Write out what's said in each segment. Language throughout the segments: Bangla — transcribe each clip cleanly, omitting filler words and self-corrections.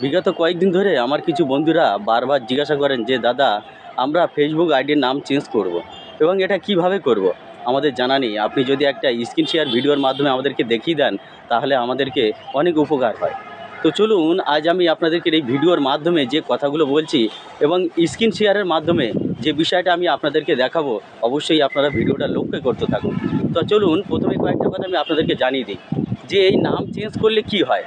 বিগত কয়েকদিন ধরে আমার কিছু বন্ধুরা বারবার জিজ্ঞাসা করেন যে দাদা, আমরা ফেসবুক আইডির নাম চেঞ্জ করব এবং এটা কিভাবে করব আমাদের জানা নেই। আপনি যদি একটা স্ক্রিন শেয়ার ভিডিওর মাধ্যমে আমাদেরকে দেখিয়ে দেন তাহলে আমাদেরকে অনেক উপকার হয়। তো চলুন আজ আমি আপনাদেরকে এই ভিডিওর মাধ্যমে যে কথাগুলো বলছি এবং স্ক্রিন শেয়ারের মাধ্যমে যে বিষয়টা আমি আপনাদেরকে দেখাবো, অবশ্যই আপনারা ভিডিওটা লক্ষ্য করতে থাকুন। তো চলুন প্রথমে কয়েকটা কথা আমি আপনাদেরকে জানিয়ে দিই যে এই নাম চেঞ্জ করলে কি হয়।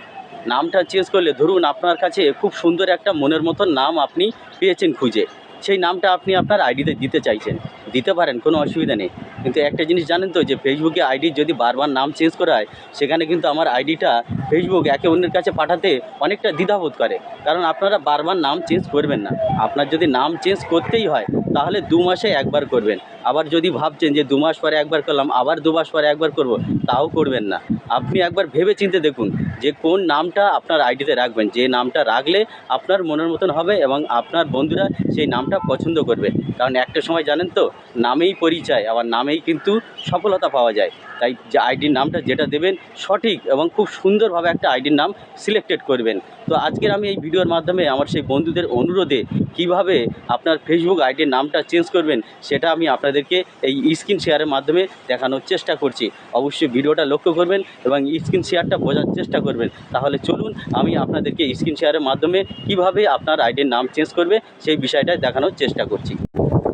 নামটা চেঞ্জ করলে ধরুন আপনার কাছে খুব সুন্দর একটা মনের মতন নাম আপনি পেয়েছেন খুঁজে, সেই নামটা আপনি আপনার আইডিতে দিতে চাইছেন, দিতে পারেন, কোনো অসুবিধা নেই। কিন্তু একটা জিনিস জানেন তো, যে ফেসবুকে আইডি যদি বারবার নাম চেঞ্জ করা হয়, সেখানে কিন্তু আমার আইডিটা ফেসবুক একে অন্যের কাছে পাঠাতে অনেকটা দ্বিধাবোধ করে। কারণ আপনারা বারবার নাম চেঞ্জ করবেন না। আপনার যদি নাম চেঞ্জ করতেই হয় তাহলে 2 মাসে একবার করবেন। আবার যদি ভাবছেন যে 2 মাস পরে একবার করলাম, আবার 2 মাস পরে একবার করব, তাও করবেন না। আপনি একবার ভেবে চিন্তে দেখুন যে কোন নামটা আপনার আইডিতে রাখবেন, যে নামটা রাখলে আপনার মনের মতন হবে এবং আপনার বন্ধুরা সেই নামটা পছন্দ করবে। কারণ একটা সময় জানেন তো, নামেই পরিচয়, আবার নামেই কিন্তু সফলতা পাওয়া যায়। তাই যে আইডির নামটা যেটা দেবেন সঠিক এবং খুব সুন্দরভাবে একটা আইডির নাম সিলেক্টেড করবেন। তো আজকের আমি এই ভিডিওর মাধ্যমে আমার সেই বন্ধুদের অনুরোধে কিভাবে আপনার ফেসবুক আইডির নামটা চেঞ্জ করবেন সেটা আমি আপনাদেরকে এই স্ক্রিন শেয়ারের মাধ্যমে দেখানোর চেষ্টা করছি। অবশ্যই ভিডিওটা লক্ষ্য করবেন এবং স্ক্রিন শেয়ারটা বোঝার চেষ্টা করবেন। তাহলে চলুন আমি আপনাদেরকে স্ক্রিন শেয়ারের মাধ্যমে কিভাবে আপনার আইডির নাম চেঞ্জ করবে সেই বিষয়টা দেখানোর চেষ্টা করছি।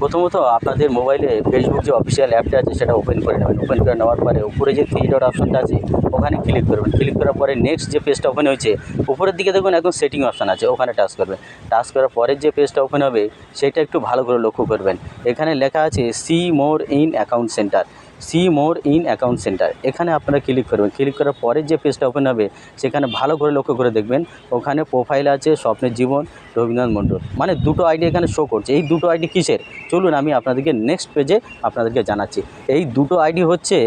প্রথমত আপনাদের মোবাইলে ফেসবুক যে অফিসিয়াল অ্যাপটা আছে সেটা ওপেন করে নেবেন। ওপেন করে নেওয়ার পরে উপরে যে 3 ডট অপশনটা আছে ওখানে ক্লিক করবেন। ক্লিক করার পরে নেক্সট যে পেজটা ওপেন হয়েছে উপরের দিকে দেখুন একদম সেটিং অপশান আছে, ওখানে টাচ করবেন। টাচ করার পরে যে পেজটা ওপেন হবে সেটা একটু ভালো করে লক্ষ্য করবেন। এখানে লেখা আছে see more in account centre, see more in account centre, এখানে আপনারা ক্লিক করবেন। ক্লিক করার পরে যে পেজটা ওপেন হবে সেখানে ভালো করে লক্ষ্য করে দেখবেন ওখানে প্রোফাইল আছে স্বপ্নের জীবন রবীন্দ্রনাথ মণ্ডল, মানে দুটো আইডি এখানে শো করছে। এই দুটো আইডি কিসের, চলুন আমি আপনাদেরকে নেক্সট পেজে আপনাদেরকে জানাচ্ছি। এই দুটো আইডি হচ্ছে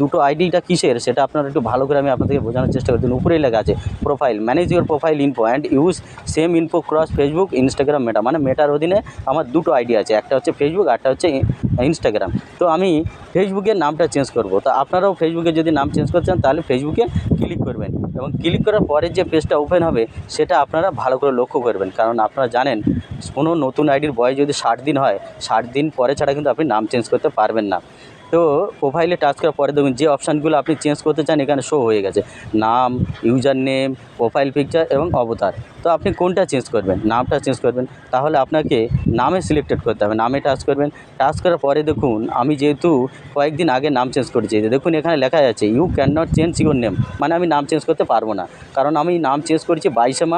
দুটো আইডিটা কিসের সেটা আপনারা একটু ভালো করে আমি আপনাদেরকে বোঝানোর চেষ্টা করছি। উপরেই লেখা আছে profile, manage your profile info and use same info cross Facebook Instagram Meta, মানে মেটার অধীনে আমার দুটো আইডি আছে, একটা হচ্ছে ফেসবুক আরটা হচ্ছে ইনস্টাগ্রাম। তো আমি ফেসবুকের নামটা চেঞ্জ করব। তো আপনারাও ফেসবুকে যদি নাম চেঞ্জ করতে চান তাহলে ফেসবুকে ক্লিক করবেন এবং ক্লিক করার পরে যে পেজটা ওপেন হবে সেটা আপনারা ভালো করে লক্ষ্য করবেন। কারণ আপনারা জানেন কোনো নতুন আইডির বয়স যদি 60 দিন হয়, 60 দিন পরে ছাড়া কিন্তু আপনি নাম চেঞ্জ করতে পারবেন না। তো প্রোফাইলে টাচ করার পরে দেখুন যে অপশানগুলো আপনি চেঞ্জ করতে চান এখানে শো হয়ে গেছে, নাম, ইউজার নেম, প্রোফাইল পিকচার এবং অবতার। তো আপনি কোনটা চেঞ্জ করবেন, নামটা চেঞ্জ করবেন, তাহলে আপনাকে নামে সিলেক্টেড করতে হবে, নামে টাচ করবেন। টাচ করার পরে দেখুন আমি যেহেতু কয়েকদিন আগে নাম চেঞ্জ করেছি, দেখুন এখানে লেখা আছে you cannot change your name, মানে আমি নাম চেঞ্জ করতে পারবো না। কারণ আমি নাম চেঞ্জ করেছি 22 মার্চ